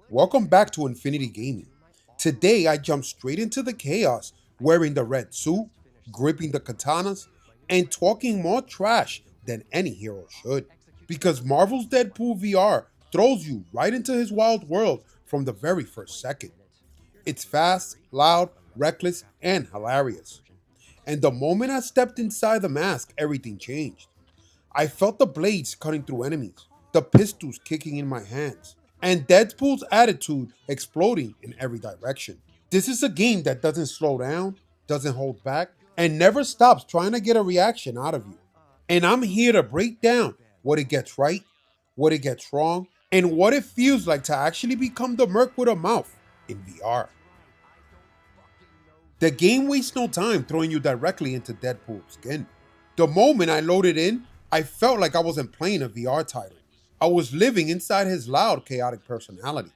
Welcome back to Infinity Gaming. Today I jump straight into the chaos, wearing the red suit, gripping the katanas, and talking more trash than any hero should. Because Marvel's Deadpool VR throws you right into his wild world from the very first second. It's fast, loud, reckless, and hilarious. And the moment I stepped inside the mask, everything changed. I felt the blades cutting through enemies, the pistols kicking in my hands, and Deadpool's attitude exploding in every direction. This is a game that doesn't slow down, doesn't hold back, and never stops trying to get a reaction out of you. And I'm here to break down what it gets right, what it gets wrong, and what it feels like to actually become the Merc with a mouth in VR. The game wastes no time throwing you directly into Deadpool's skin. The moment I loaded in, I felt like I wasn't playing a VR title. I was living inside his loud, chaotic personality.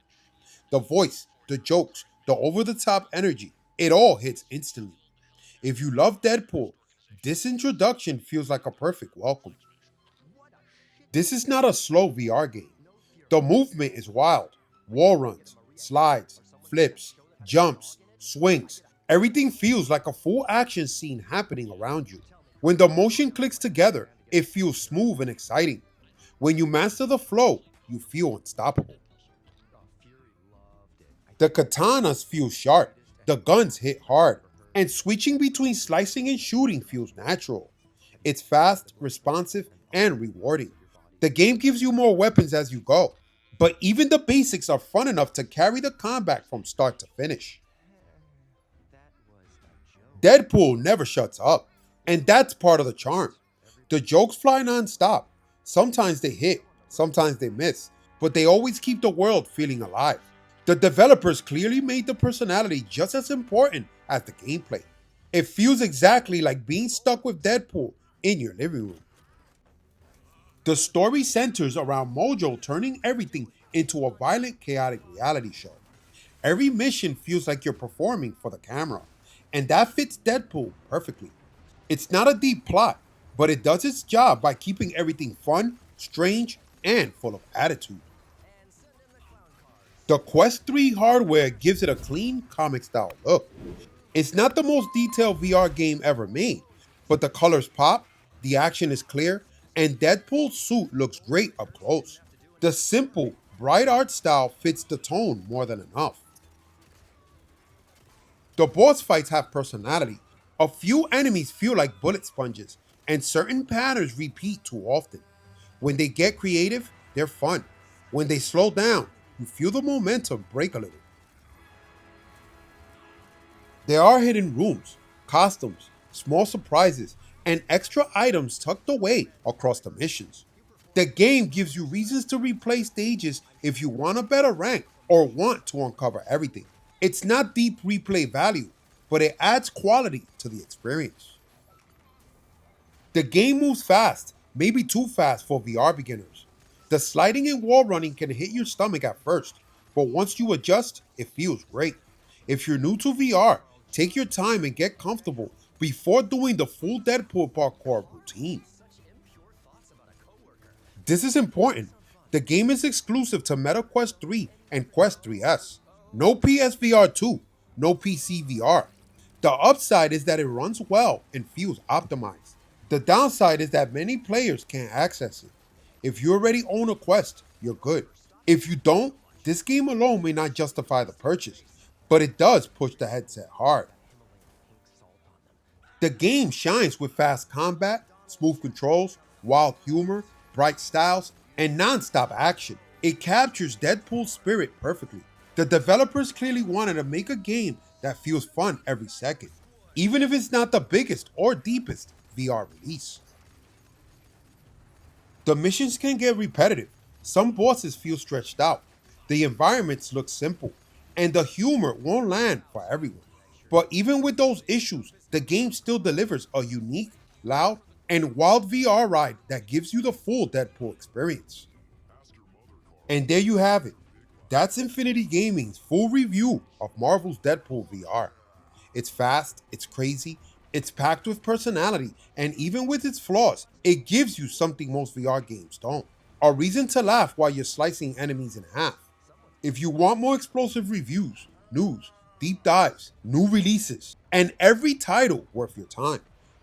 The voice, the jokes, the over the top energy, it all hits instantly. If you love Deadpool, this introduction feels like a perfect welcome. This is not a slow VR game. The movement is wild. Wall runs, slides, flips, jumps, swings. Everything feels like a full action scene happening around you. When the motion clicks together, it feels smooth and exciting. When you master the flow, you feel unstoppable. The katanas feel sharp, the guns hit hard, and switching between slicing and shooting feels natural. It's fast, responsive, and rewarding. The game gives you more weapons as you go, but even the basics are fun enough to carry the combat from start to finish. Deadpool never shuts up, and that's part of the charm. The jokes fly non-stop. Sometimes they hit, sometimes they miss, but they always keep the world feeling alive. The developers clearly made the personality just as important as the gameplay. It feels exactly like being stuck with Deadpool in your living room. The story centers around Mojo turning everything into a violent, chaotic reality show. Every mission feels like you're performing for the camera, and that fits Deadpool perfectly. It's not a deep plot, but it does its job by keeping everything fun, strange, and full of attitude. The Quest 3 hardware gives it a clean, comic style look. It's not the most detailed VR game ever made, but the colors pop, the action is clear, and Deadpool's suit looks great up close. The simple, bright art style fits the tone more than enough. The boss fights have personality. A few enemies feel like bullet sponges, and certain patterns repeat too often. When they get creative, they're fun. When they slow down, you feel the momentum break a little. There are hidden rooms, costumes, small surprises, and extra items tucked away across the missions. The game gives you reasons to replay stages if you want a better rank or want to uncover everything. It's not deep replay value, but it adds quality to the experience. The game moves fast, maybe too fast for VR beginners. The sliding and wall running can hit your stomach at first, but once you adjust, it feels great. If you're new to VR, take your time and get comfortable before doing the full Deadpool parkour routine. This is important. The game is exclusive to Meta Quest 3 and Quest 3S. No PSVR 2, no PC VR. The upside is that it runs well and feels optimized. The downside is that many players can't access it. If you already own a Quest, you're good. If you don't, this game alone may not justify the purchase, but it does push the headset hard. The game shines with fast combat, smooth controls, wild humor, bright styles, and non-stop action. It captures Deadpool's spirit perfectly. The developers clearly wanted to make a game that feels fun every second, even if it's not the biggest or deepest VR release. The missions can get repetitive. Some bosses feel stretched out. The environments look simple, and the humor won't land for everyone. But even with those issues, the game still delivers a unique, loud, and wild VR ride that gives you the full Deadpool experience. And there you have it. That's Infinity Gaming's full review of Marvel's Deadpool VR. It's fast, it's crazy, it's packed with personality, and even with its flaws, it gives you something most VR games don't. A reason to laugh while you're slicing enemies in half. If you want more explosive reviews, news, deep dives, new releases, and every title worth your time,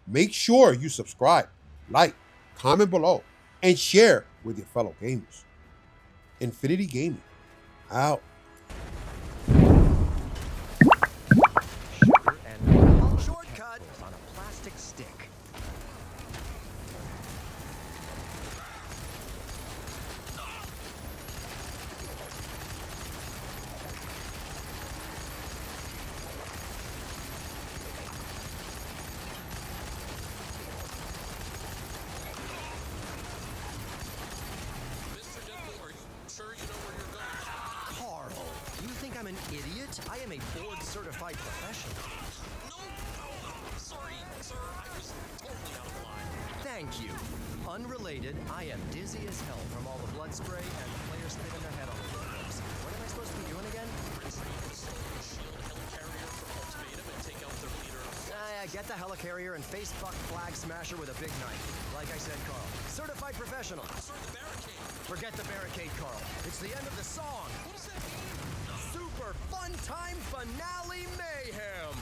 make sure you subscribe, like, comment below, and share with your fellow gamers. Infinity Gaming, out. Sugar and shortcut on a plastic stick. Mr. Deadpool, are you sure you know where you're going? Carl, you think I'm an idiot? I am a board-certified professional. No! Sorry, sir. I was totally out of line. Thank you. Unrelated, I am dizzy as hell from all the blood spray and the players spinning their head all over the place. What am I supposed to be doing again? Retrieve the stolen shield helicarrier from Ultimatum and take out their leader. Get the helicarrier and face-fuck flag smasher with a big knife. Like I said, Carl. Certified professional. Sir, the barricade. Forget the barricade, Carl. It's the end of the song. What does that mean? Super fun time finale mayhem.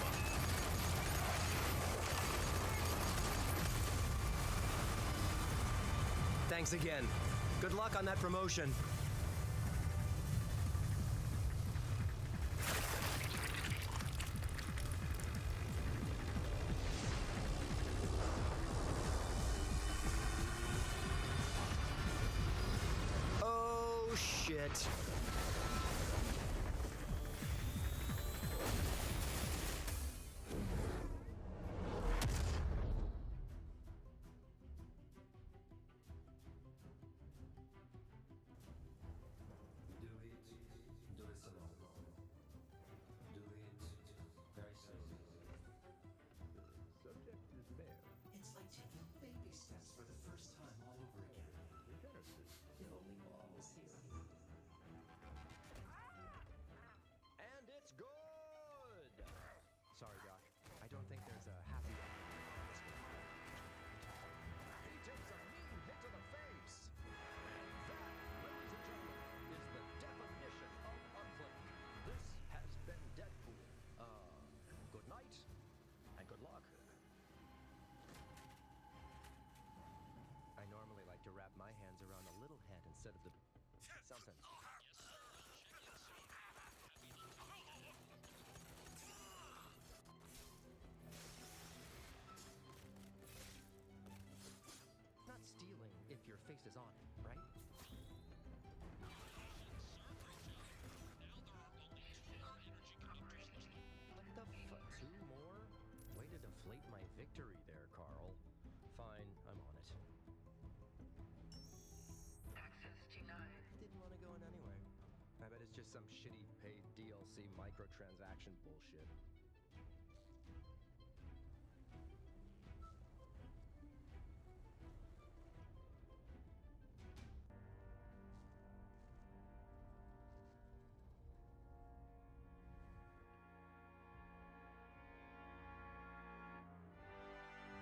Thanks again. Good luck on that promotion. Oh, shit. It's like taking baby steps for the first time all over again. If only Mom was here. And it's good! Sorry, Doc. I don't think there's a happy ending on this one. He takes a mean hit to the face! That, ladies and gentlemen, is the definition of unclick. This has been Deadpool. Good night, and good luck. I normally like to wrap my hands around a little head instead of the... something. Not stealing if your face is on it, right? What the fuck? 2 more? Way to deflate my victory there, Carl. Fine, I'm on it. Access denied. Didn't want to go in anyway. I bet it's just some shitty paid DLC microtransaction bullshit.